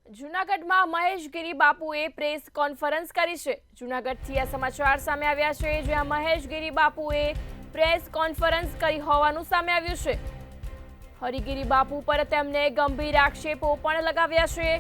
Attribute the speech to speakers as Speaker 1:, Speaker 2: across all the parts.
Speaker 1: જૂનાગઢમાં મહેશગીરી બાપુએ press conference કરી છે। જૂનાગઢથી આ સમાચાર સામે આવ્યા છે, જ્યાં મહેશગીરી બાપુએ પ્રેસ કોન્ફરન્સ કરી હોવાનું સામે આવ્યું છે। હરિગીરી બાપુ પર તેમને ગંભીર આક્ષેપો પણ લગાવ્યા છે।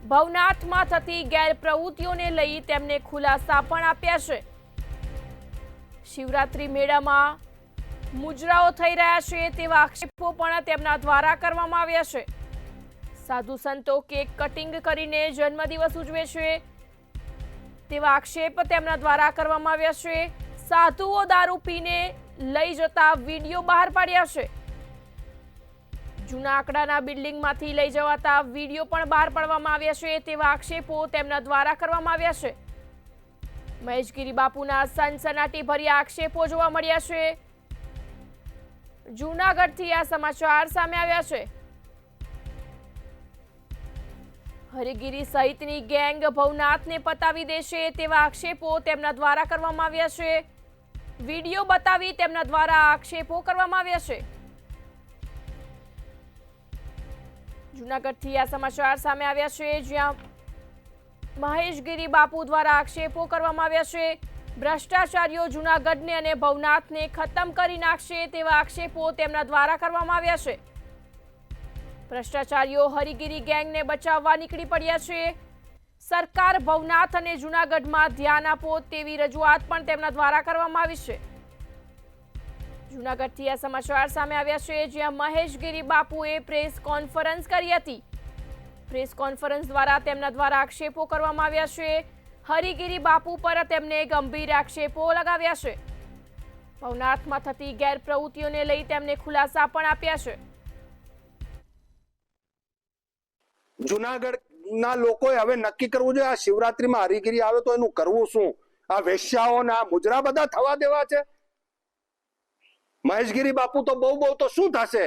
Speaker 1: ભવનાથમાં થતી ગેરપ્રવૃત્તિઓને લઈ તેમને ખુલાસા પણ આપ્યા છે। શિવરાત્રી મેળામાં મુજરાઓ થઈ રહ્યા છે તેવા આક્ષેપો પણ તેમના દ્વારા કરવામાં આવ્યા છે। સાધુ સંતો કેક કટિંગ કરીને જન્મદિવસ ઉજવે છે તેવા આક્ષેપ તેમના દ્વારા કરવામાં આવ્યા છે। સાધુઓ દારૂ પીને લઈ જતા વિડીયો બહાર પાડ્યા છે। જૂના આંકડાના બિલ્ડિંગમાંથી લઈ જવાતા વિડીયો પણ બહાર પાડવામાં આવ્યા છે તેવા આક્ષેપો તેમના દ્વારા કરવામાં આવ્યા છે। મહેશગીરી બાપુના સનસનાટીભર્યા આક્ષેપો જોવા મળ્યા છે। જૂનાગઢથી આ સમાચાર સામે આવ્યા છે। હરિગીરી સહિતની ગેંગ ભવનાથને પતાવી દેશે તેવા આક્ષેપો તેમના દ્વારા કરવામાં આવ્યા છે। વિડીયો બતાવી તેમના દ્વારા આક્ષેપો કરવામાં આવ્યા છે। જૂનાગઢથી આ સમાચાર સામે આવ્યા છે, જ્યાં મહેશગીરી બાપુ દ્વારા આક્ષેપો કરવામાં આવ્યા છે। ભ્રષ્ટાચારીઓ જૂનાગઢને અને ભવનાથને ખતમ કરી નાખશે તેવા આક્ષેપો તેમના દ્વારા કરવામાં આવ્યા છે। ભ્રષ્ટાચારીઓ હરિગીરી ગેંગને બચાવવા નીકળી પડ્યા છે। સરકાર ભવનાથ અને જૂનાગઢમાં ધ્યાન આપો તેવી રજૂઆત પણ તેમના દ્વારા કરવામાં આવી છે। જૂનાગઢથી આ સમાચાર સામે આવ્યા છે, જ્યાં મહેશગીરી બાપુએ પ્રેસ કોન્ફરન્સ કરી હતી। પ્રેસ કોન્ફરન્સ દ્વારા તેમના દ્વારા આક્ષેપો કરવામાં આવ્યા છે। હરિગીરી બાપુ પર તેમને ગંભીર આક્ષેપો લગાવ્યા છે। ભવનાથમાં થતી ગેરપ્રવૃત્તિઓને લઈ તેમને ખુલાસા પણ આપ્યા છે।
Speaker 2: જુનાગઢ ના લોકોએ હવે નક્કી કરવું જોઈએ, આ શિવરાત્રીમાં હરિગીરી આવે તો એનું કરવું શું? આ વેશ્યાઓના મુજરા બધા થવા દેવા છે? મહેશગીરી બાપુ તો બહુ તો શું થશે?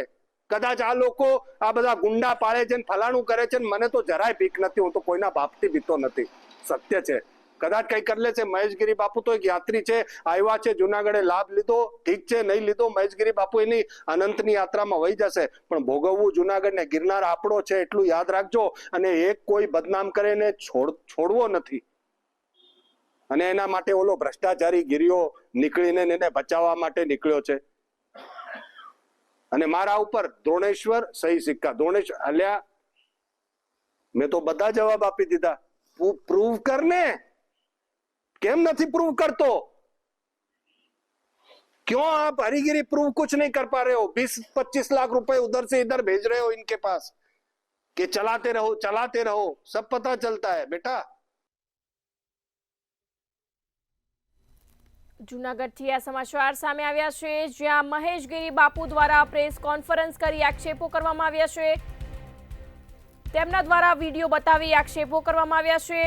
Speaker 2: કદાચ આ લોકો આ બધા ગુંડા પાળે છે, ફલાણું કરે છે, મને તો જરાય બીક નથી, હું તો કોઈના બાપથી બીતો નથી, સત્ય છે। કદાચ કઈ કરી લે છે। મહેશગીરી બાપુ તો એક યાત્રી છે, આવ્યા છે જુનાગઢે, લાભ લીધો, ઠીક છે, નહીં લીધો, મહેશગીરી બાપુ એની અનંતની યાત્રામાં વહી જશે, પણ ભોગવવું જુનાગઢ ને ગિરનાર આપણો છે એટલું યાદ રાખજો। અને એક કોઈ બદનામ કરે ને છોડવો નથી, અને એના માટે ઓલો ભ્રષ્ટાચારી ગિરિયો નીકળીને એને બચાવવા માટે નીકળ્યો છે। અને મારા ઉપર દ્રોણેશ્વર સહી સિક્કા, દ્રોણેશ્વર અલ્યા મેં તો બધા જવાબ આપી દીધા, પ્રૂવ કર ને, કેમ નથી प्रूव करतो? क्यों आप हरिगिरी प्रूव कुछ नहीं कर पा रहे हो? 20-25 लाख रुपए उधर से इधर भेज रहे हो इनके पास कि चलाते रहो, सब पता चलता है बेटा।
Speaker 1: જૂનાગઢથી આ સમાચાર સામે આવ્યા છે, જ્યાં મહેશગીરી બાપુ દ્વારા પ્રેસ કોન્ફરન્સ કરી આક્ષેપો કરવામાં આવ્યા છે। તેમના દ્વારા વિડીયો બતાવી આક્ષેપો કરવામાં આવ્યા છે।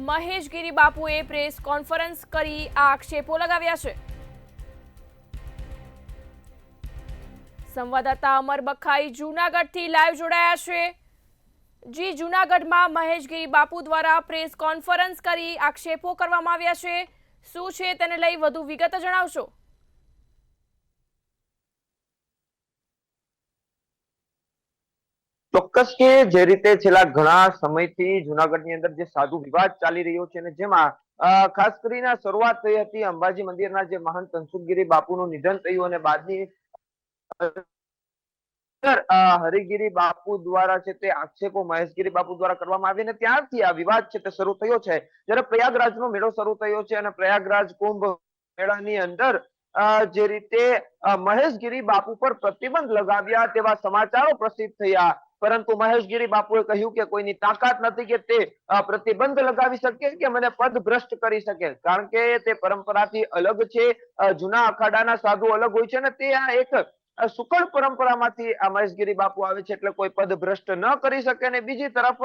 Speaker 1: મહેશગીરી બાપુએ પ્રેસ કોન્ફરન્સ કરી આ આક્ષેપો લગાવ્યા છે। સંવાદદાતા અમર બખાઈ જૂનાગઢથી લાઈવ જોડાયા છે। જી, જૂનાગઢમાં મહેશગીરી બાપુ દ્વારા પ્રેસ કોન્ફરન્સ કરી આક્ષેપો કરવામાં આવ્યા છે, શું છે તેને લઈ વધુ વિગત જણાવશો?
Speaker 3: ચોક્કસ કે જે રીતે છેલ્લા ઘણા સમયથી જૂનાગઢની અંદર જે સાધુ વિવાદ ચાલી રહ્યો છે, અને જેમાં ખાસ કરીને શરૂઆત થઈ હતી અંબાજી મંદિરના જે મહંત ધનસુખગીરી બાપુનું નિધન થયું, અને બાદની હરિગીરી બાપુ દ્વારા છે તે આક્ષેપો મહેશગીરી બાપુ દ્વારા કરવામાં આવી, અને ત્યારથી આ વિવાદ છે તે શરૂ થયો છે। જ્યારે પ્રયાગરાજનો મેળો શરૂ થયો છે અને પ્રયાગરાજ કુંભ મેળાની અંદર જે રીતે મહેશગીરી બાપુ પર પ્રતિબંધ લગાવ્યા તેવા સમાચારો પ્રસિદ્ધ થયા, પરંતુ મહેશગીરી બાપુએ કહ્યું કે કોઈની તાકાત નથી કે તે પ્રતિબંધ લગાવી શકે કે મને પદભ્રષ્ટ કરી શકે, કારણ કે તે પરંપરાથી અલગ છે। જૂના અખાડાના સાધુ અલગ હોય છે, અને તે આ એક સુકળ પરંપરામાંથી આ મહેશગીરી બાપુ આવે છે, એટલે કોઈ પદભ્રષ્ટ ન કરી શકે। અને બીજી તરફ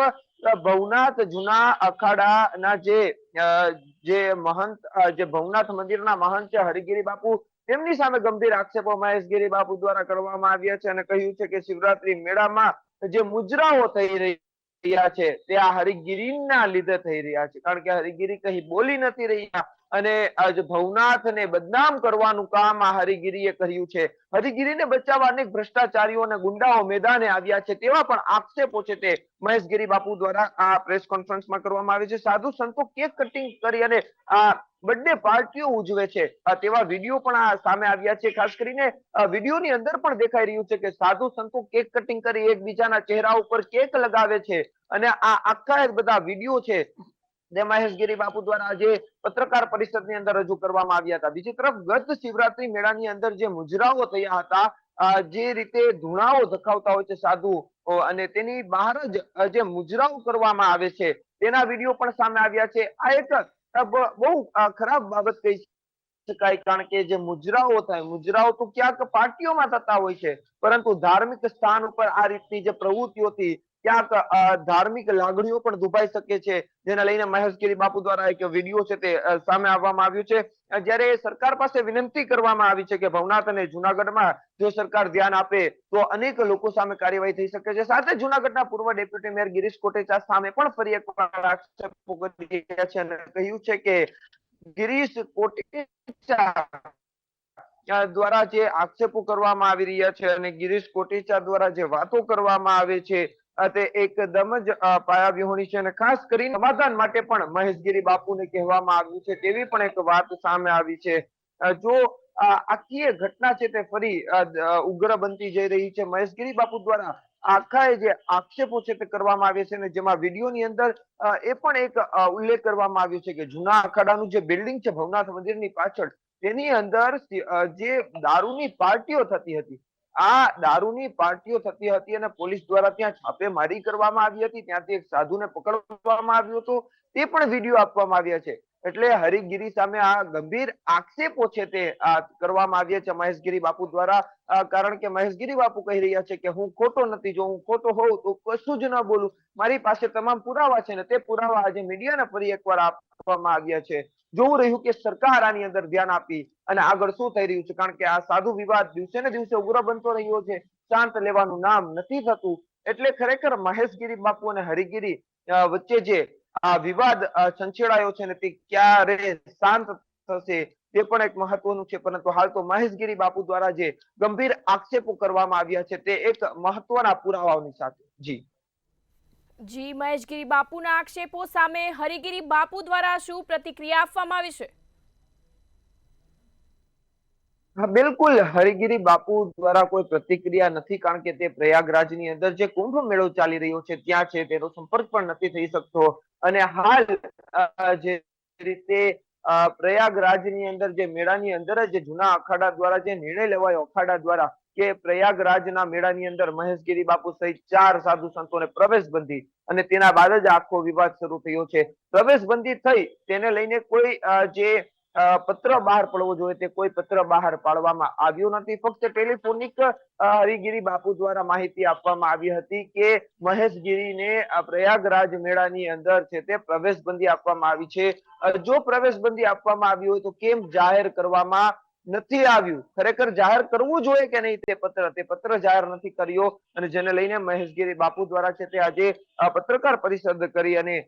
Speaker 3: ભવનાથ જૂના અખાડાના જે મહંત, જે ભવનાથ મંદિરના મહંત છે હરિગીરી બાપુ, તેમની સામે ગંભીર આક્ષેપો મહેશગીરી બાપુ દ્વારા કરવામાં આવ્યા છે, અને કહ્યું છે કે શિવરાત્રી મેળામાં જે મુજરાઓ થઈ રહ્યા છે તે આ હરિગીરીના લીધે થઈ રહ્યા છે, કારણ કે હરિગીરી કઈ બોલી નથી રહ્યા। અને જે ભવનાથને બદનામ કરવાનું કામ આ હરિગીરીએ કર્યું છે. હરિગીરીને બચાવવા અનેક ભ્રષ્ટાચારીઓ અને ગુંડાઓ મેદાને આવ્યા છે તેવા પણ આક્ષેપો છે તે મહેશગીરી બાપુ દ્વારા આ પ્રેસ કોન્ફરન્સમાં કરવામાં આવે છે. સાધુ સંતો કેક કટિંગ કરી અને આ બર્થડે પાર્ટીઓ ઉજવે છે તેવા વિડીયો પણ આ સામે આવ્યા છે. ખાસ કરીને વિડીયોની અંદર પણ દેખાઈ રહ્યું છે કે સાધુ સંતો કેક કટિંગ કરી એકબીજાના ચહેરા ઉપર કેક લગાવે છે અને આ આખા બધા વિડીયો છે જે મહેશગીરી બાપુ દ્વારા આજે પત્રકાર પરિષદની અંદર રજૂ કરવામાં આવ્યા હતા. બીજી તરફ ગત શિવરાત્રી મેળાની અંદર જે મુજરાઓ થયા હતા, જે રીતે ધૂણાઓ ધખાવતા હોય છે સાધુ અને તેની બહાર જ જે મુજરાઓ કરવામાં આવે છે તેના વિડીયો પણ સામે આવ્યા છે. આ એક બહુ ખરાબ બાબત કહી શકાય, કારણ કે જે મુજરાઓ થાય, મુજરાઓ તો ક્યાંક પાર્ટીઓમાં થતા હોય છે, પરંતુ ધાર્મિક સ્થાન ઉપર આ રીતની જે પ્રવૃત્તિઓથી ક્યાંક ધાર્મિક લાગણીઓ પણ દુભાઈ શકે છે, જેને લઈને મહેશગીરી બાપુ દ્વારા એક વિડીયો છે તે સામે આવવામાં આવ્યું છે. જ્યારે સરકાર પાસે વિનંતી કરવામાં આવી છે કે ભવનાથ અને જુનાગઢમાં જો સરકાર ધ્યાન આપે તો અનેક લોકો સામે કાર્યવાહી થઈ શકે છે. સાથે જુનાગઢના પૂર્વ ડેપ્યુટી મેયર ગિરીશ કોટેચા સામે પણ ફરી એકવાર આક્ષેપો કરી રહ્યા છે અને કહ્યું છે કે ગિરીશ કોટેચા દ્વારા જે આક્ષેપો કરવામાં આવી રહ્યા છે અને ગિરીશ કોટેચા દ્વારા જે વાતો કરવામાં આવે છે તે એકદમ જ પાયાવિહોણી છે અને ખાસ કરીને સમાધાન માટે પણ મહેશગીરી બાપુને કહેવામાં આવ્યું છે તેવી પણ એક વાત સામે આવી છે. જો આખી ઘટના છે તે ફરી ઉગ્ર બનતી જઈ રહી છે. મહેશગીરી બાપુ દ્વારા આખા જે આક્ષેપો છે તે કરવામાં આવે છે અને જેમાં વિડીયોની અંદર એ પણ એક ઉલ્લેખ કરવામાં આવ્યો છે કે જૂના અખાડાનું જે બિલ્ડિંગ છે ભવનાથ મંદિરની પાછળ, તેની અંદર જે દારૂની પાર્ટીઓ થતી હતી, આ દારૂની પાર્ટીઓ થતી હતી અને પોલીસ દ્વારા ત્યાં છાપેમારી કરવામાં આવી હતી, ત્યાંથી એક સાધુને પકડવામાં આવ્યો હતો, તે પણ વિડીયો આપવામાં આવ્યા છે. એટલે હરિગીરી સામે આ ગંભીર આક્ષેપો છે તે કરવામાં આવ્યા છે મહેશગીરી બાપુ દ્વારા, કારણ કે મહેશગીરી બાપુ કહી રહ્યા છે કે હું ખોટો નથી, જો હું ખોટો હોઉં તો કશું જ ન બોલું, મારી પાસે તમામ પુરાવા છે ને તે પુરાવા આજે મીડિયાને ફરી એકવાર આપવામાં આવ્યા છે. જોવું રહ્યું કે સરકાર આની અંદર ધ્યાન આપી અને આગળ શું થઈ રહ્યું છે, કારણ કે આ સાધુ વિવાદ દિવસે ને દિવસે ઉગ્ર બનતો રહ્યો છે, શાંત લેવાનું નામ નથી થતું. એટલે ખરેખર મહેશગીરી બાપુ અને હરિગીરી વચ્ચે જે આ વિવાદ છંછેડાયો છે ને તે ક્યારે શાંત થશે તે પણ એક મહત્વનું છે. પરંતુ હાલ તો મહેશગીરી બાપુ દ્વારા જે ગંભીર આક્ષેપો કરવામાં આવ્યા છે તે એક મહત્વના પુરાવાઓની સાથે.
Speaker 1: જી મહેશગીરી બાપુના આક્ષેપો સામે હરિગીરી બાપુ દ્વારા શું પ્રતિક્રિયા આપવામાં આવી છે?
Speaker 3: હા, બિલકુલ હરિગીરી બાપુ દ્વારા કોઈ પ્રતિક્રિયા નથી, કારણ કે તે પ્રયાગરાજની અંદર જે કુંભ મેળો ચાલી રહ્યો છે ત્યાં છે, તેનો સંપર્ક પણ નથી થઈ શકતો. અને હાલ જે રીતે પ્રયાગરાજની અંદર જે મેળાની અંદર જે જૂના અખાડા દ્વારા જે નિર્ણય લેવાયો અખાડા દ્વારા કે પ્રયાગરાજના મેળાની અંદર મહેશગીરી બાપુ સહિત 4 સાધુ સંતોને પ્રવેશબંધી, અને તેના બાદ જ આખો વિવાદ શરૂ થયો છે. પ્રવેશબંધી થઈ તેને લઈને કોઈ જે પત્ર બહાર પડવો જોઈએ તે કોઈ પત્ર બહાર પાડવામાં આવ્યો નથી. ફક્ત ટેલિફોનિક હરિગીરી બાપુ દ્વારા માહિતી આપવામાં આવી હતી કે મહેશગીરીને પ્રયાગરાજ મેળાની અંદર છે તે પ્રવેશબંધી આપવામાં આવી છે. જો પ્રવેશબંધી આપવામાં આવી હોય તો કેમ જાહેર કરવામાં નથી આવ્યું? ખરેખર જાહેર કરવું જોઈએ કે નહીં તે પત્ર જાહેર નથી કર્યો, અને જેને લઈને મહેશગીરી બાપુ દ્વારા છે તે આજે પત્રકાર પરિષદ કરી અને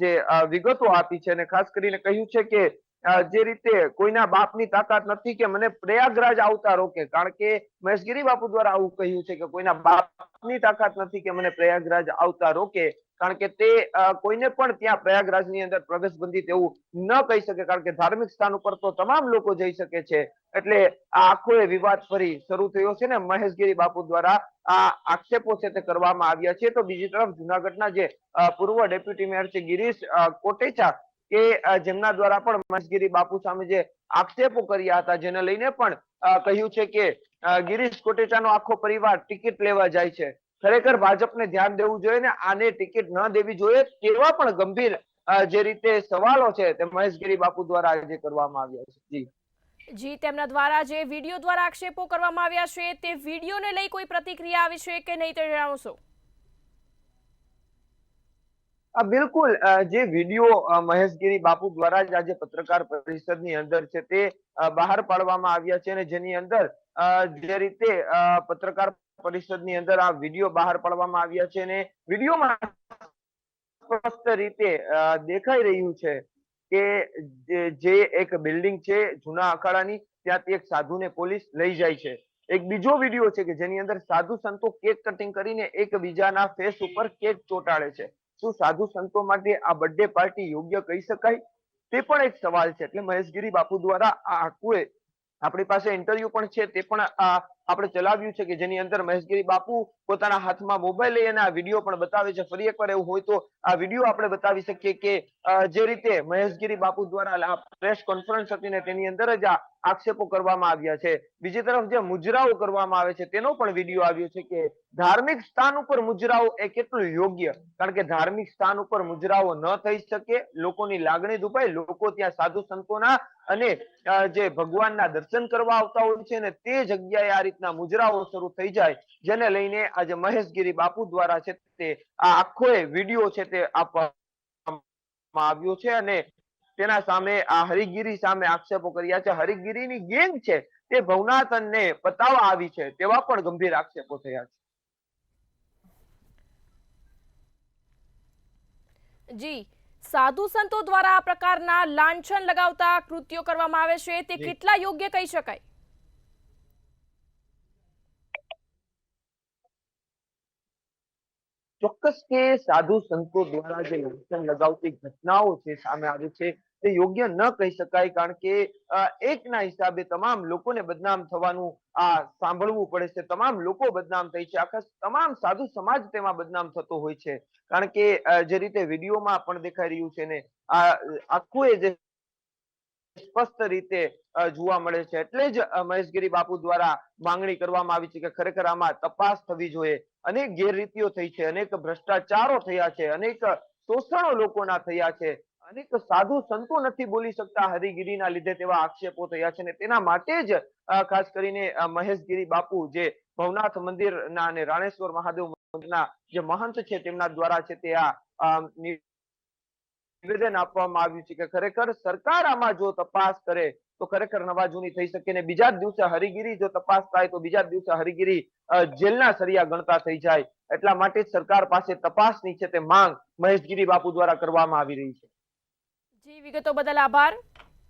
Speaker 3: જે વિગતો આપી છે અને ખાસ કરીને કહ્યું છે કે જે રીતે કોઈના બાપની તાકાત નથી કે મને પ્રયાગરાજ આવતા રોકે, કારણ કે મહેશગીરી બાપુ દ્વારા આવું કહ્યું છે કે કોઈના બાપની તાકાત નથી કે મને પ્રયાગરાજ આવતા રોકે, કારણ કે તે કોઈને પણ ત્યાં પ્રયાગરાજની અંદર પ્રવેશબંધી તેવું ન કહી શકે, કારણ કે ધાર્મિક સ્થાન ઉપર તો તમામ લોકો જઈ શકે છે. એટલે આ આખો વિવાદ ફરી શરૂ થયો છે ને મહેશગીરી બાપુ દ્વારા આ આક્ષેપો છે તે કરવામાં આવ્યા છે. તો બીજી તરફ જુનાગઢના જે પૂર્વ ડેપ્યુટી મેયર છે ગિરીશ કોટેચા, કે જેમના દ્વારા પણ મહેશગીરી બાપુ સામે જે આક્ષેપો કર્યા હતા, જેને લઈને પણ કહ્યું છે કે ગિરીશ કોટેચાનો આખો પરિવાર ટિકિટ લેવા જાય છે. ખરેખર ભાજપને ધ્યાન દેવું જોઈએ ને આને ટિકિટ ન દેવી જોઈએ તેવા પણ ગંભીર જે રીતે સવાલો છે તે મહેશગીરી બાપુ દ્વારા આજે કરવામાં આવ્યા છે.
Speaker 1: જી, તેમના દ્વારા જે વિડીયો દ્વારા આક્ષેપો કરવામાં આવ્યા છે તે વિડીયોને લઈ કોઈ પ્રતિક્રિયા આવી છે કે નહીં તે જણાવશો?
Speaker 3: બિલકુલ, જે વિડીયો મહેશગીરી બાપુ દ્વારા જ આજે પત્રકાર પરિષદની અંદર છે તે બહાર પાડવામાં આવ્યા છે, અને જેની અંદર જે રીતે પત્રકાર પરિષદની અંદર આ વિડીયો બહાર પાડવામાં આવ્યા છે અને વિડીયોમાં સ્પષ્ટ રીતે દેખાઈ રહ્યું છે કે જે એક બિલ્ડિંગ છે જૂના અખાડાની, ત્યાંથી એક સાધુને પોલીસ લઈ જાય છે. એક બીજો વિડીયો છે કે જેની અંદર સાધુ સંતો કેક કટિંગ કરીને એકબીજાના ફેસ ઉપર કેક ચોંટાડે છે. શું સાધુ સંતો માટે આ બર્થડે પાર્ટી યોગ્ય કહી શકાય? તે પણ એક સવાલ છે. એટલે મહેશગીરી બાપુ દ્વારા આ આખું આપણી પાસે ઇન્ટરવ્યુ પણ છે, તે પણ આપણે ચલાવ્યું છે કે જેની અંદર મહેશગીરી બાપુ પોતાના હાથમાં મોબાઈલ લઈ અને આ વિડીયો પણ બતાવે છે. ફરી એકવાર એવું હોય તો આ વિડીયો આપણે બતાવી શકીએ કે જે રીતે મહેશગીરી બાપુ દ્વારા પ્રેસ કોન્ફરન્સ હતી ને તેની અંદર જ આ આક્ષેપો કરવામાં આવ્યા છે. બીજી તરફ જે મુજરાઓ કરવામાં આવે છે તેનો પણ વિડીયો આવ્યો છે કે ધાર્મિક સ્થાન ઉપર મુજરાઓ એ કેટલું યોગ્ય, કારણ કે ધાર્મિક સ્થાન ઉપર મુજરાઓ ન થઈ શકે, લોકોની લાગણી દુભાય, લોકો ત્યાં સાધુ સંતોના અને જે ભગવાનના દર્શન કરવા આવતા હોય છે ને તે જગ્યાએ આ રીતના મુજરાઓ શરૂ થઈ જાય, જેને લઈને આજે મહેશગીરી બાપુ દ્વારા છે તે આ આખો વિડીયો છે તે આપવામાં આવ્યો છે અને તેના સામે આ હરિગીરી સામે આક્ષેપો કર્યા છે. હરિગીરીની ગેંગ છે તે ભવનાથને પતાવવા આવી છે તેવા પણ ગંભીર આક્ષેપો થયા છે.
Speaker 1: જી, સાધુ સંતો દ્વારા આ પ્રકારના લાંછન લગાવતા કૃત્યો કરવામાં આવે છે તે કેટલા યોગ્ય કહી શકાય?
Speaker 3: ચોક્કસ કે સાધુ સંતો દ્વારા જે લાંછન લગાવતી ઘટનાઓ છે સામે આવી છે તે યોગ્ય ન કહી શકાય, કારણ કે એકના હિસાબે તમામ લોકોને બદનામ થવાનું સાંભળવું પડે છે. તમામ લોકો બદનામ થઈ છે, આખા તમામ સાધુ સમાજ તેમાં બદનામ થતો હોય છે. કારણ કે જે રીતે વિડીયોમાં પણ દેખાઈ રહ્યું છે ને આખું જે સ્પષ્ટ રીતે જોવા મળે છે. એટલે જ મહેશગીરી બાપુ દ્વારા માંગણી કરવામાં આવી છે કે ખરેખર આમાં તપાસ થવી જોઈએ. અનેક ગેરરીતિઓ થઈ છે, અનેક ભ્રષ્ટાચારો થયા છે, અનેક શોષણો લોકોના થયા છે, અનેક સાધુ સંતો નથી બોલી શકતા હરિગીરીના લીધે તેવા આક્ષેપો થયા છે. ને તેના માટે જ ખાસ કરીને મહેશગીરી બાપુ જે ભવનાથ મંદિરના અને રાણેશ્વર મહાદેવ મંદિરના જે મહંત છે તેમના દ્વારા છે તે આ નિવેદન આપવામાં આવ્યું છે કે ખરેખર સરકાર આમાં જો તપાસ કરે તો ખરેખર નવા જૂની થઈ શકે ને બીજા જ દિવસે હરિગીરી જો તપાસ થાય તો બીજા જ દિવસે હરિગીરી જેલના સળિયા ગણતા થઈ જાય. એટલા માટે જ સરકાર પાસે તપાસની છે તે માંગ મહેશગીરી બાપુ દ્વારા કરવામાં આવી રહી છે.
Speaker 1: જી, વિગતો બદલ આભાર.